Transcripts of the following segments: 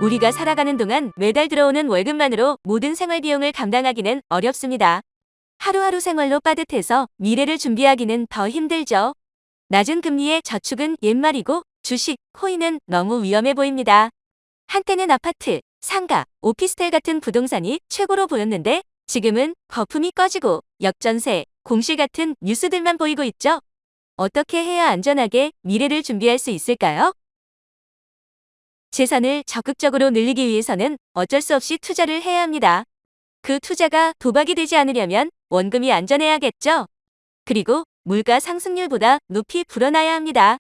우리가 살아가는 동안 매달 들어오는 월급만으로 모든 생활 비용을 감당하기는 어렵습니다. 하루하루 생활로 빠듯해서 미래를 준비하기는 더 힘들죠. 낮은 금리의 저축은 옛말이고 주식, 코인은 너무 위험해 보입니다. 한때는 아파트, 상가, 오피스텔 같은 부동산이 최고로 보였는데 지금은 거품이 꺼지고 역전세, 공시 같은 뉴스들만 보이고 있죠. 어떻게 해야 안전하게 미래를 준비할 수 있을까요? 재산을 적극적으로 늘리기 위해서는 어쩔 수 없이 투자를 해야 합니다. 그 투자가 도박이 되지 않으려면 원금이 안전해야겠죠. 그리고 물가 상승률보다 높이 불어나야 합니다.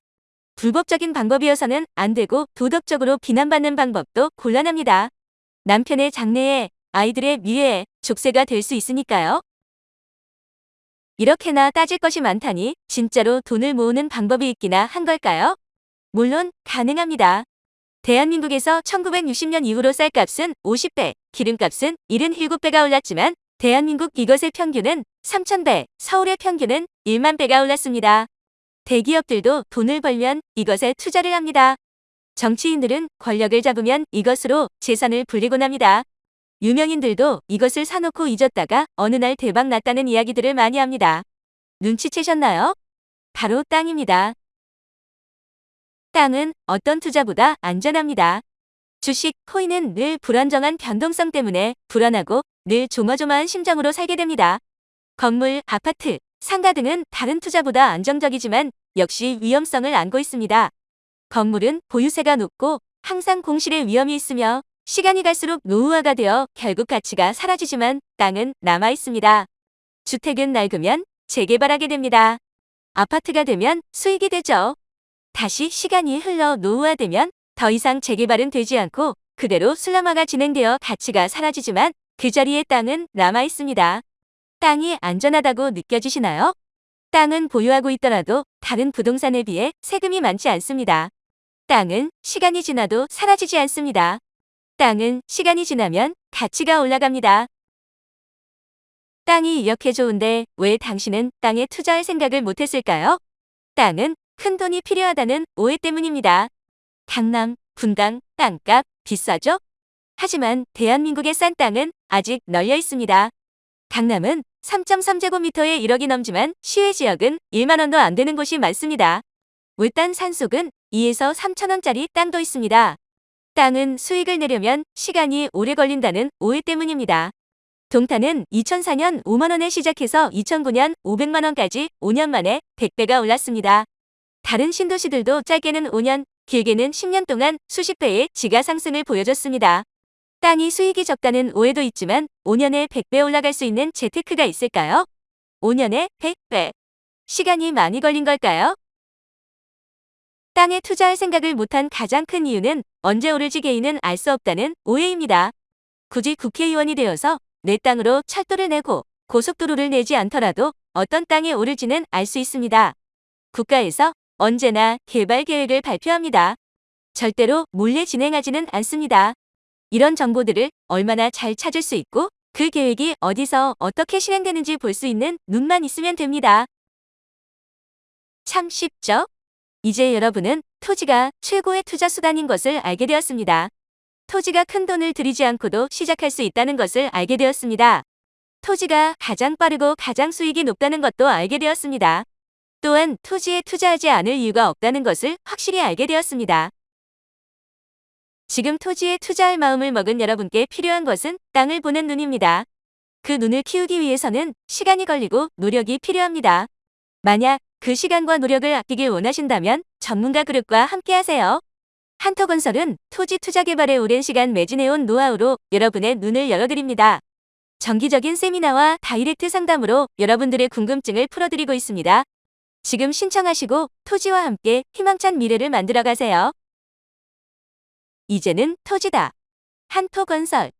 불법적인 방법이어서는 안 되고 도덕적으로 비난받는 방법도 곤란합니다. 남편의 장래에, 아이들의 미래에 족쇄가 될 수 있으니까요. 이렇게나 따질 것이 많다니 진짜로 돈을 모으는 방법이 있기나 한 걸까요? 물론 가능합니다. 대한민국에서 1960년 이후로 쌀값은 50배, 기름값은 77배가 올랐지만 대한민국 이것의 평균은 3,000배, 서울의 평균은 1만 배가 올랐습니다. 대기업들도 돈을 벌면 이것에 투자를 합니다. 정치인들은 권력을 잡으면 이것으로 재산을 불리곤 합니다. 유명인들도 이것을 사놓고 잊었다가 어느 날 대박 났다는 이야기들을 많이 합니다. 눈치채셨나요? 바로 땅입니다. 땅은 어떤 투자보다 안전합니다. 주식, 코인은 늘 불안정한 변동성 때문에 불안하고 늘 조마조마한 심정으로 살게 됩니다. 건물, 아파트, 상가 등은 다른 투자보다 안정적이지만 역시 위험성을 안고 있습니다. 건물은 보유세가 높고 항상 공실의 위험이 있으며 시간이 갈수록 노후화가 되어 결국 가치가 사라지지만 땅은 남아 있습니다. 주택은 낡으면 재개발하게 됩니다. 아파트가 되면 수익이 되죠. 다시 시간이 흘러 노후화되면 더 이상 재개발은 되지 않고 그대로 슬럼화가 진행되어 가치가 사라지지만 그 자리에 땅은 남아 있습니다. 땅이 안전하다고 느껴지시나요? 땅은 보유하고 있더라도 다른 부동산에 비해 세금이 많지 않습니다. 땅은 시간이 지나도 사라지지 않습니다. 땅은 시간이 지나면 가치가 올라갑니다. 땅이 이렇게 좋은데 왜 당신은 땅에 투자할 생각을 못했을까요? 땅은 큰 돈이 필요하다는 오해 때문입니다. 강남, 분당, 땅값 비싸죠? 하지만 대한민국의 싼 땅은 아직 널려 있습니다. 강남은 3.3제곱미터에 1억이 넘지만 시외 지역은 1만 원도 안 되는 곳이 많습니다. 외딴 산속은 2에서 3천 원짜리 땅도 있습니다. 땅은 수익을 내려면 시간이 오래 걸린다는 오해 때문입니다. 동탄은 2004년 5만 원에 시작해서 2009년 500만 원까지 5년 만에 100배가 올랐습니다. 다른 신도시들도 짧게는 5년, 길게는 10년 동안 수십 배의 지가 상승을 보여줬습니다. 땅이 수익이 적다는 오해도 있지만 5년에 100배 올라갈 수 있는 재테크가 있을까요? 5년에 100배. 시간이 많이 걸린 걸까요? 땅에 투자할 생각을 못한 가장 큰 이유는 언제 오를지 개인은 알 수 없다는 오해입니다. 굳이 국회의원이 되어서 내 땅으로 철도를 내고 고속도로를 내지 않더라도 어떤 땅에 오를지는 알 수 있습니다. 국가에서 언제나 개발 계획을 발표합니다. 절대로 몰래 진행하지는 않습니다. 이런 정보들을 얼마나 잘 찾을 수 있고 그 계획이 어디서 어떻게 실행되는지 볼 수 있는 눈만 있으면 됩니다. 참 쉽죠? 이제 여러분은 토지가 최고의 투자 수단인 것을 알게 되었습니다. 토지가 큰 돈을 들이지 않고도 시작할 수 있다는 것을 알게 되었습니다. 토지가 가장 빠르고 가장 수익이 높다는 것도 알게 되었습니다. 또한 토지에 투자하지 않을 이유가 없다는 것을 확실히 알게 되었습니다. 지금 토지에 투자할 마음을 먹은 여러분께 필요한 것은 땅을 보는 눈입니다. 그 눈을 키우기 위해서는 시간이 걸리고 노력이 필요합니다. 만약 그 시간과 노력을 아끼길 원하신다면 전문가 그룹과 함께하세요. 한토건설은 토지 투자 개발에 오랜 시간 매진해온 노하우로 여러분의 눈을 열어드립니다. 정기적인 세미나와 다이렉트 상담으로 여러분들의 궁금증을 풀어드리고 있습니다. 지금 신청하시고 토지와 함께 희망찬 미래를 만들어가세요. 이제는 토지다. 한토건설.